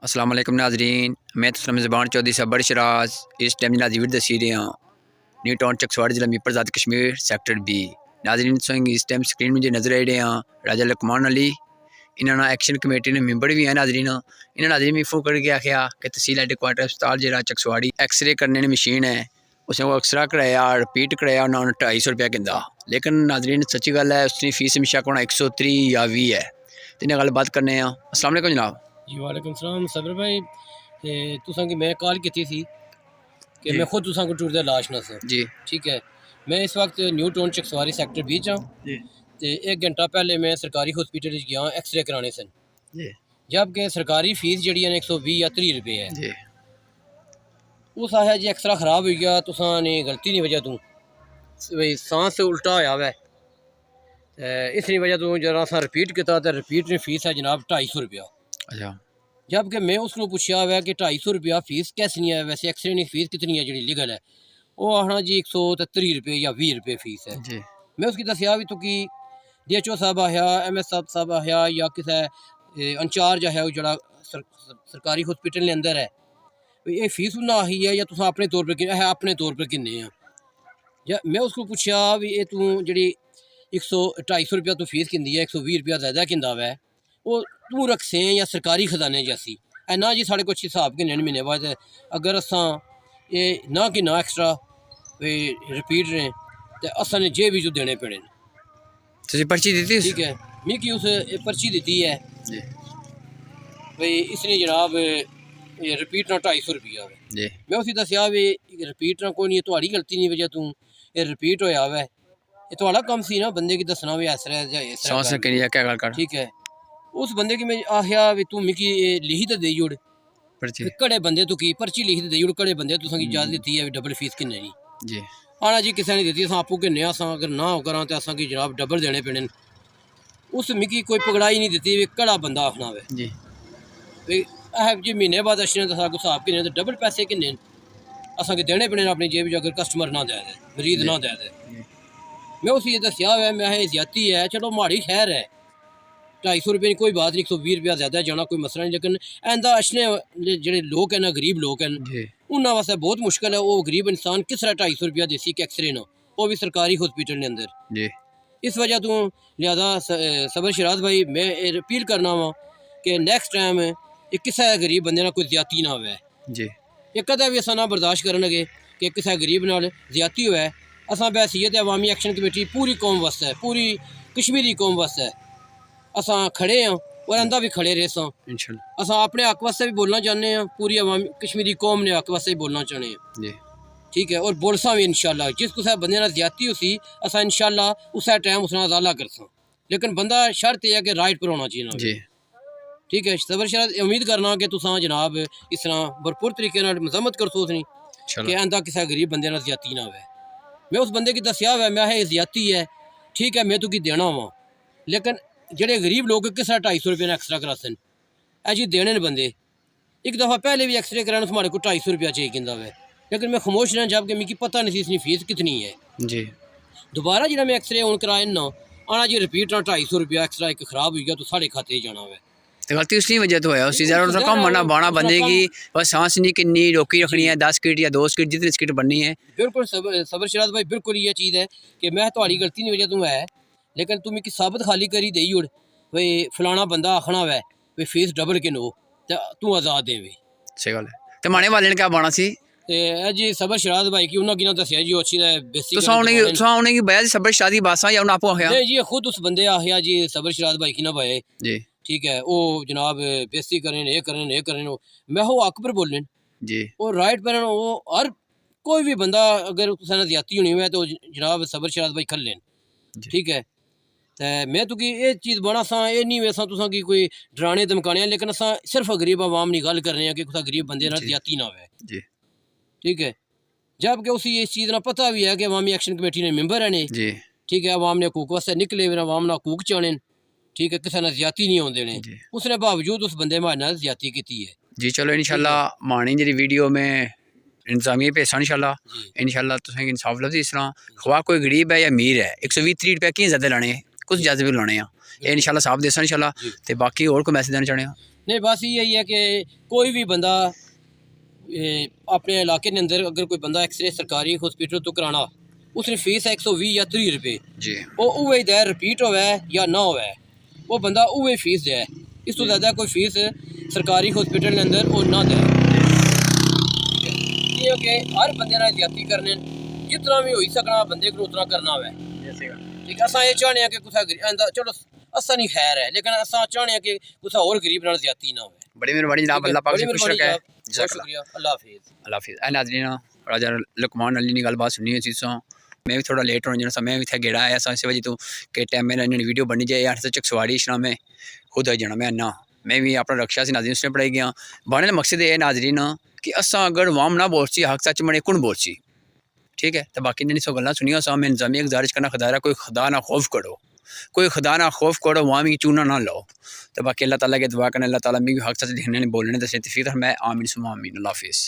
अस्सलाम वालेकुम नाजरीन, मैं तो ज़बान चौधरी सबर शराज। इस टाइम नाजी वीडियो दसी रहे हैं न्यू टाउन चकसवाड़ जिला मीरपुर आज़ाद कश्मीर सेक्टर बी। नाजरीन संग इस टाइम स्क्रीन में जो नजर आ रहे हैं राजा लकमान अली, इन्होंने एक्शन कमेटी ने मैंबर भी हैं। नाजरीन इन्होंने नाजरीन में फोन करके आख्या कि तहसील हेडक्वार्टर अस्पताल जो चकसवाड़ी एक्सरे करने की मशीन है, उसने वो एक्सरा कराया रिपीट कराया उन्होंने 250 रुपया कहता। लेकिन नाजरीन सच्ची गल है, उसकी फीस हमेशा को 130 या 20 है। तो इन्हें गल बात करने। अस्सलाम वालेकुम जनाब। जी वालेकुम सलाम सबर भाई। ते तुसां की मैं कॉल की थी कि मैं खुद तुसां को टूरदा लाश ना सर जी ठीक है। मैं इस वक्त न्यू टाउन चकसवारी सेक्टर 20 हाँ। तो 1 घंटा पहले मैं सरकारी हॉस्पिटल गया एक्सरे कराने सन, जबकि सरकारी फीस जी 120 या 30 रुपये है जी। उस आया जी एक्सरा खराब हो गया, तुसां ने गलती नहीं वजह तू भाई सांस उल्टा होया वै, इसकी वजह तू जरा सा रिपीट किया तो रिपीट ने फीस है जनाब 250 रुपया। अच्छा। जबकि मैं उसको पूछा हुआ कि 250 रुपया फीस कैसी नहीं है, वैसे एक्सरे की फीस कितनी है जी लीगल है। वो आखना जी 130 रुपये या 20 रुपये फीस है जी। मैं उसकी दसिया भी तो कि DHO साहब आया, MS साहब आया या किसी इंचार्ज है जो सरकारी हॉस्पिटल के अंदर है, ये फीस उन्हें आई है या तुम अपने तौर पर है अपने तौर पर किन्ने हैं। या मैं उसको पूछा भी ये तू जी 250 रुपया तू फीस किंदी है, 120 रुपया ज़्यादा किंदा वै, वो तू रखसे या सरकारी खजाने जैसी है ना जी। साढ़े कुछ हिसाब किन्ने महीने बाद अगर असा ये ना कि ना एक्सट्रा रिपीट ने तो असा ने जे भी जो देने पेने। पर्ची दी थी? ठीक है, मिगी उस पर्ची दी है जी। भाई इसने जनाब रिपीट ना 250 रुपया जी। मैं उसी दसिया भी रिपीट ना कोई नहीं, थोड़ी गलती नहीं वजह तू ये रिपीट होया वै, ये थोड़ा कम सी ना बंदे की दसना भी ऐसा है। ठीक है, उस बंदे की मैं आख्या भी तू मिगी लिखी तो देई ओड़ पर्ची, कड़े बंदे तू की पर्ची लिखी तो देई ओड़, कड़े बंदे तुसें इजाजत दी है डबल फीस किन्ने नहीं जी। आना जी किसी ने दी अस आपूं किन्ने अगर ना हो करा तो असा की जनाब डबल देने पेने। उस मिगी कोई पकड़ाई नहीं दी भी कड़ा बंदा आखना वे जी। भाई अह जी महीने बाद अच्छे तो हिसाब किन्ने तो डबल पैसे किन्ने असा देने पेने अपनी जेब अगर कस्टमर ना दे मरीज ना दे। मैं उसी ये दसिया हुआ मैं ज्यादती है, चलो माड़ी खैर है 250 रुपये कोई बात नहीं, 120 रुपया ज़्यादा जाना कोई मसला नहीं, लेकिन इंदा अच्छे जो लोग हैं ना गरीब लोग हैं उन्होंने वास्ते बहुत मुश्किल है। वो गरीब इंसान किस तरह 250 रुपया देसी के एक्सरे ना, वो भी सरकारी हॉस्पिटल के अंदर जी। इस वजह तो लिहाजा सबर शराज भाई मैं अपील करना वा कि नेक्स्ट टाइम ये किसी गरीब बंदे ना कोई ज्यादती ना हो जी। ये कदा भी असा ना बर्दाश्त करनगे कि किसी गरीब नाल ज्यादती होए। असा बहसीयत अवामी एक्शन कमेटी पूरी कौम वास्ते पूरी कश्मीरी कौम वास्ते असा खड़े हाँ और अंदा भी खड़े रहे सां इंशाल्लाह। असा अपने हक वास्ते भी बोलना चाहते हैं, पूरी अवामी कश्मीरी कौम ने हक वास्ते भी बोलना चाहते हैं जी। ठीक है, और बोलसा भी इंशाल्लाह जिस कुछ बंदे ना ज्यादती उसी असा इंशाल्लाह उस टाइम उसने अजाला करसा, लेकिन बंदा शर्त यह है कि राइट पर होना चाहिए जी। ठीक है। सबर शराज उम्मीद करना कि तुसा जनाब इस तरह भरपूर तरीके मजम्मत कर सो कि आंदा किसी गरीब बंदे ना ज्यादती ना हो। मैं उस बंदे की दसिया हुआ मैं ज्यादती है ठीक है मैं तुकी देना वा, लेकिन जेडे गरीब लोग किस 250 रुपये एक्सट्रा करा सन जी देने न बंदे। एक दफ़ा पहले भी एक्सरे कराने हमारे को 250 रुपया चाहिए किंदा वे, लेकिन मैं खामोश रहा जबकि मिगी पता नहीं इसकी फीस कितनी है जी। दोबारा जो मैं एक्सरे हूँ कराए ना आना जी रिपीट ना 250 रुपया एक्सट्रा एक खराब हो गया तो साढ़े खाते जाना वे। गलती उसकी वजह तो है, उसकी ज़रा कम मना बाना बंदे की बस सांस नहीं किन्नी रोकी रखनी है 10 स्किट या 2 स्किट जितनी स्किट बननी है। बिल्कुल सबर शराज भाई बिल्कुल ये चीज़ है कि मैं थोड़ी गलती नहीं वजह तू है, लेकिन तू मिगी साबित खाली करी देई ओड़ भाई फलाना बंदा आखना वै भाई फीस डबल कि नो तो तू आज़ाद दे भी सही गल है। तो माने वाले ने क्या बाना सी जी सबर शराज भाई की उन्होंने दसिया जी अच्छी बेसिक सबर शराज की बासा या आपको आखिया नहीं जी खुद उस बंदे आखिया जी सबर शराज भाई की ना भाई जी ठीक है वो जनाब बेइज्जती करें ये करें मैं हो हक पर बोलें जी और राइट पर वो हर कोई भी बंदा अगर कुछ ज्यादती होनी है तो जनाब सबर शराज भाई खल लें ठीक है। तो मैं तो कि ये चीज़ बना सा ये नहीं वैसा तुसा की कोई डराने धमकाने, लेकिन असा सिर्फ गरीब आवाम की गल कर रहे हैं कि कुछ गरीब बंदे ना ज्यादती ना हो जी ठीक है। जबकि उसी इस चीज़ ना पता भी है कि अवामी एक्शन कमेटी ने मैंबर है जी ठीक है, अवाम ने हकूक वास्ते निकले हुए अवाम ना हकूक चाहने ठीक है, किसी ने ज्यादती नहीं होने देने, उसने बावजूद उस बंदे मारे नाल ज्यादती की है जी। चलो इंशाल्लाह मानी जी वीडियो में इंतजामिया भेसा इंशाल्लाह तुसें इंसाफ लभदी। इस तरह खवा कोई गरीब है या अमीर है 120-30 रुपया कियां ज़्यादा लाने कुछ ज्यादा भी लाने ये इंशाल्लाह साफ देसा इंशाल्लाह। तो बाकी और कोई मैसेज देना चाहने नहीं बस यही है कि कोई भी बंदा अपने इलाके के अंदर अगर कोई बंदा एक्सरे सरकारी हॉस्पिटल तो कराना उसकी फीस है 120 या 30 रुपये जी वो उवे दे रिपीट होवे या ना होवे वो बंदा उवे फीस दे इस तो ज़्यादा कोई फीस सरकारी हॉस्पिटल के अंदर वो ना दे क्योंकि हर बंदे ने ज्यादती करने जितना भी होई सकना बंदे को उतना करना होवे ठीक असां ये चाहने हैं कि कुछ चलो असा नहीं खैर है लेकिन असां चाहने हैं कि कुछ और गरीब नाल ज्यादती ना होवे बड़ी मेहरबानी जनाब अल्लाह पाक से खुश रखे बहुत शुक्रिया अल्लाह हाफिज़ अल्लाह हाफिज़ ए नाज़रीन राजा लुकमान अली ने गलबात सुनी है चीज़ों मैं भी थोड़ा लेट होने जना मैं भी थे गेड़ा आया इस वजह तो कि टाइम मेरा इन्होंने वीडियो बनी जाए यार सच सवारी इशना में खुद आई जाना मैं ना मैं भी अपना रक्षा से नाज़रीन उसने पढ़ाई गया बाने का मकसद ये नाज़रीन कि असा अगर वाम ना बोलसी हक सच मने कुण बोलसी ठीक है तो बाकी ने सो गल्लां सुनिया सा मैं इंतजामिया गुजारिश करना खुदा कोई खुदा ना खौफ करो कोई खुदा ना खौफ करो वामी चूना ना लो तो बाकी अल्लाह ताला के दुआ करना अल्लाह ताला मी भी हक सच लिखने बोलने दसे फिर मैं आमीन सुमा आमीन अल्लाह हाफिज़।